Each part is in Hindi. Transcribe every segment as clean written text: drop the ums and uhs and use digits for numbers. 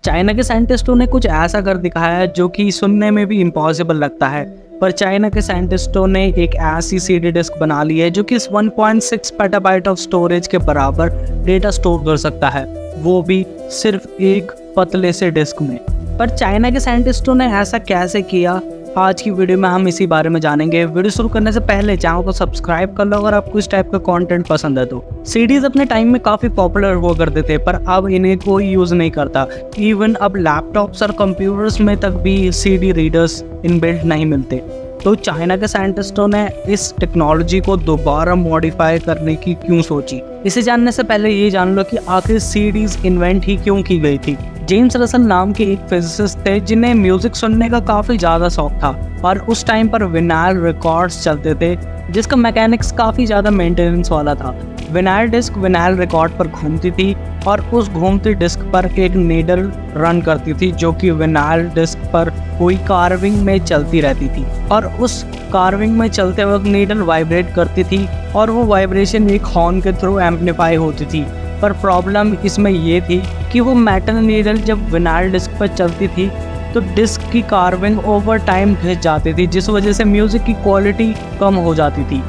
चाइना के साइंटिस्टों ने कुछ ऐसा कर दिखाया है जो कि सुनने में भी इम्पॉसिबल लगता है, पर चाइना के साइंटिस्टों ने एक ऐसी सीडी डिस्क बना ली है जो कि 1.6 पेटाबाइट ऑफ स्टोरेज के बराबर डेटा स्टोर कर सकता है, वो भी सिर्फ एक पतले से डिस्क में। पर चाइना के साइंटिस्टों ने ऐसा कैसे किया, आज की वीडियो में हम इसी बारे में जानेंगे। वीडियो शुरू करने से पहले चैनल को सब्सक्राइब कर लो अगर आपको इस टाइप का कंटेंट पसंद है तो। सीडीज अपने टाइम में काफ़ी पॉपुलर हुआ करते थे, पर अब इन्हें कोई यूज़ नहीं करता। इवन अब लैपटॉप्स और कंप्यूटर्स में तक भी सीडी रीडर्स इनबिल्ट नहीं मिलते। तो चाइना के साइंटिस्टों ने इस टेक्नोलॉजी को दोबारा मॉडिफाई करने की क्यों सोची, इसे जानने से पहले ये जान लो कि आखिर सीडीज इन्वेंट ही क्यों की गई थी। जेम्स रसल नाम के एक फिजिसिस्ट थे जिन्हें म्यूजिक सुनने का काफ़ी ज़्यादा शौक था, और उस टाइम पर विनाइल रिकॉर्ड्स चलते थे जिसका मैकेनिक्स काफ़ी ज़्यादा मेंटेनेंस वाला था। विनाइल डिस्क विनाइल रिकॉर्ड पर घूमती थी और उस घूमती डिस्क पर एक नीडल रन करती थी जो कि विनाइल डिस्क पर कोई कार्विंग में चलती रहती थी, और उस कार्विंग में चलते वक्त नीडल वाइब्रेट करती थी और वो वाइब्रेशन एक हॉर्न के थ्रू एम्पलीफाई होती थी। पर प्रॉब्लम इसमें ये थी कि वो मेटल नीडल जब विनाइल डिस्क पर चलती थी तो डिस्क की कार्विंग ओवर टाइम घिस जाती थी, जिस वजह से म्यूज़िक की क्वालिटी कम हो जाती थी।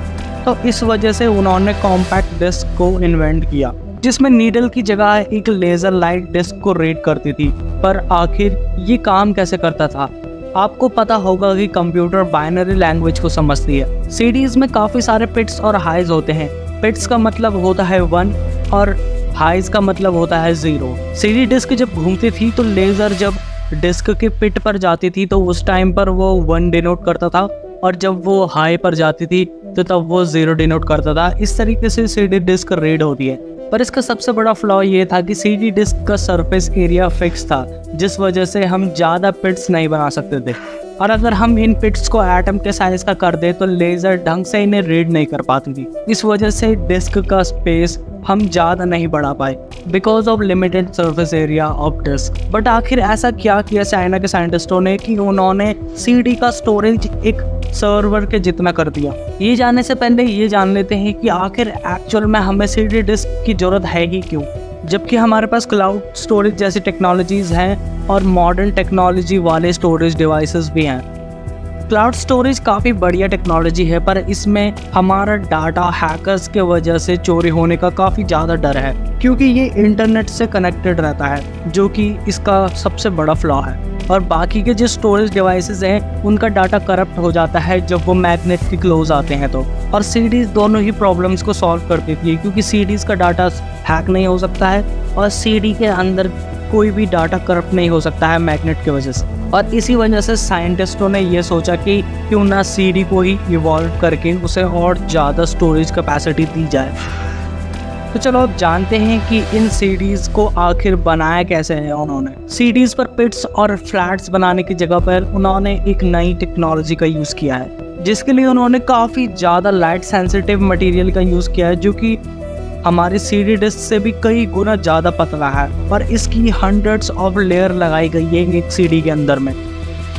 तो इस वजह से उन्होंने कॉम्पैक्ट डिस्क को इन्वेंट किया जिसमें नीडल की जगह एक लेज़र लाइट डिस्क को रीड करती थी। पर आखिर ये काम कैसे करता था? आपको पता होगा कि कंप्यूटर बाइनरी लैंग्वेज को समझती है। सीडीज में काफ़ी सारे पिट्स और हाइज होते हैं। पिट्स का मतलब होता है 1 और हाइज का मतलब होता है 0। सीडी डिस्क जब घूमती थी तो लेज़र जब डिस्क के पिट पर जाती थी तो उस टाइम पर वो 1 डिनोट करता था, और जब वो हाई पर जाती थी तो तब वो 0 डिनोट करता था। इस तरीके से सीडी डिस्क रीड होती है। पर इसका सबसे बड़ा फ्लॉ ये था कि सीडी डिस्क का सरफेस एरिया फिक्स था, जिस वजह से हम ज़्यादा पिट्स नहीं बना सकते थे, और अगर हम इन पिट्स को एटम के साइज का कर दे तो लेज़र ढंग से इन्हें रीड नहीं कर पाती थी। इस वजह से डिस्क का स्पेस हम ज़्यादा नहीं बढ़ा पाए because of limited surface area of disc. But आखिर ऐसा क्या किया चाइना के साइंटिस्टों ने कि उन्होंने सीडी का स्टोरेज एक सर्वर के जितना कर दिया। ये जानने से पहले ये जान लेते हैं कि आखिर एक्चुअल में हमें सीडी डिस्क की ज़रूरत है ही क्यों, जबकि हमारे पास क्लाउड स्टोरेज जैसी टेक्नोलॉजीज़ हैं और मॉडर्न टेक्नोलॉजी वाले स्टोरेज डिवाइसेस भी हैं। क्लाउड स्टोरेज काफ़ी बढ़िया टेक्नोलॉजी है, पर इसमें हमारा डाटा हैकर्स के वजह से चोरी होने का काफ़ी ज़्यादा डर है, क्योंकि ये इंटरनेट से कनेक्टेड रहता है, जो कि इसका सबसे बड़ा फ्लॉ है। और बाकी के जो स्टोरेज डिवाइसेस हैं उनका डाटा करप्ट हो जाता है जब वो मैग्नेट के क्लोज आते हैं तो। और सीडीज़ दोनों ही प्रॉब्लम्स को सॉल्व कर देती है, क्योंकि सीडीज़ का डाटा हैक नहीं हो सकता है और सीडी के अंदर कोई भी डाटा करप्ट नहीं हो सकता है मैग्नेट की वजह से। और इसी वजह से साइंटिस्टों ने ये सोचा कि क्यों ना सीडी को ही इवॉल्व करके उसे और ज़्यादा स्टोरेज कैपेसिटी दी जाए। तो चलो अब जानते हैं कि इन सीडीज़ को आखिर बनाया कैसे है उन्होंने। सीडीज़ पर पिट्स और फ्लैट्स बनाने की जगह पर उन्होंने एक नई टेक्नोलॉजी का यूज़ किया है, जिसके लिए उन्होंने काफ़ी ज़्यादा लाइट सेंसिटिव मटेरियल का यूज़ किया है, जो कि हमारी सीडी डिस्क से भी कई गुना ज़्यादा पतला है। और इसकी हंड्रेड्स ऑफ लेयर लगाई गई है एक सीडी के अंदर में,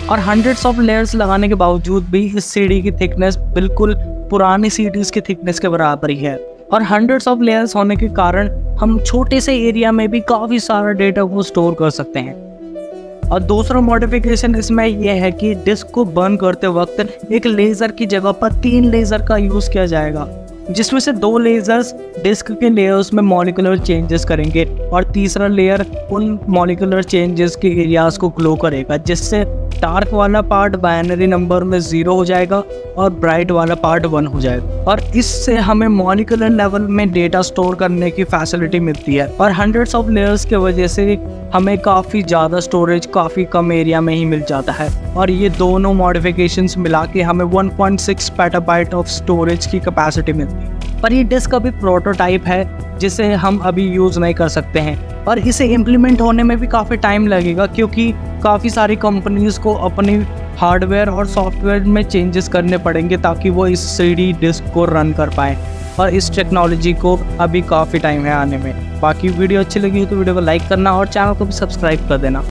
और हंड्रेड्स ऑफ लेयर्स लगाने के बावजूद भी इस सीडी की थिकनेस बिल्कुल पुरानी सीडीज़ की थिकनेस के बराबर ही है। और हंड्रेड्स ऑफ लेयर्स होने के कारण हम छोटे से एरिया में भी काफ़ी सारा डेटा को स्टोर कर सकते हैं। और दूसरा मॉडिफिकेशन इसमें यह है कि डिस्क को बर्न करते वक्त एक लेज़र की जगह पर 3 लेज़र का यूज़ किया जाएगा, जिसमें से 2 लेज़र्स डिस्क के लेयर्स में मॉलिक्यूलर चेंजेस करेंगे और तीसरा लेयर उन मॉलिक्यूलर चेंजेस के एरियाज को ग्लो करेगा, जिससे डार्क वाला पार्ट बाइनरी नंबर में 0 हो जाएगा और ब्राइट वाला पार्ट 1 हो जाएगा। और इससे हमें मॉलिक्यूलर लेवल में डेटा स्टोर करने की फैसिलिटी मिलती है। और हंड्रेड्स ऑफ लेयर्स के वजह से हमें काफ़ी ज़्यादा स्टोरेज काफ़ी कम एरिया में ही मिल जाता है। और ये दोनों मॉडिफिकेशंस मिला के हमें 1.6 पेटाबाइट ऑफ स्टोरेज की कैपेसिटी मिलती है। पर ये डिस्क अभी प्रोटोटाइप है, जिसे हम अभी यूज़ नहीं कर सकते हैं, और इसे इम्प्लीमेंट होने में भी काफ़ी टाइम लगेगा, क्योंकि काफ़ी सारी कंपनीज़ को अपनी हार्डवेयर और सॉफ्टवेयर में चेंजेस करने पड़ेंगे ताकि वो इस सीडी डिस्क को रन कर पाएँ। और इस टेक्नोलॉजी को अभी काफ़ी टाइम है आने में। बाकी वीडियो अच्छी लगी तो वीडियो को लाइक करना और चैनल को भी सब्सक्राइब कर देना।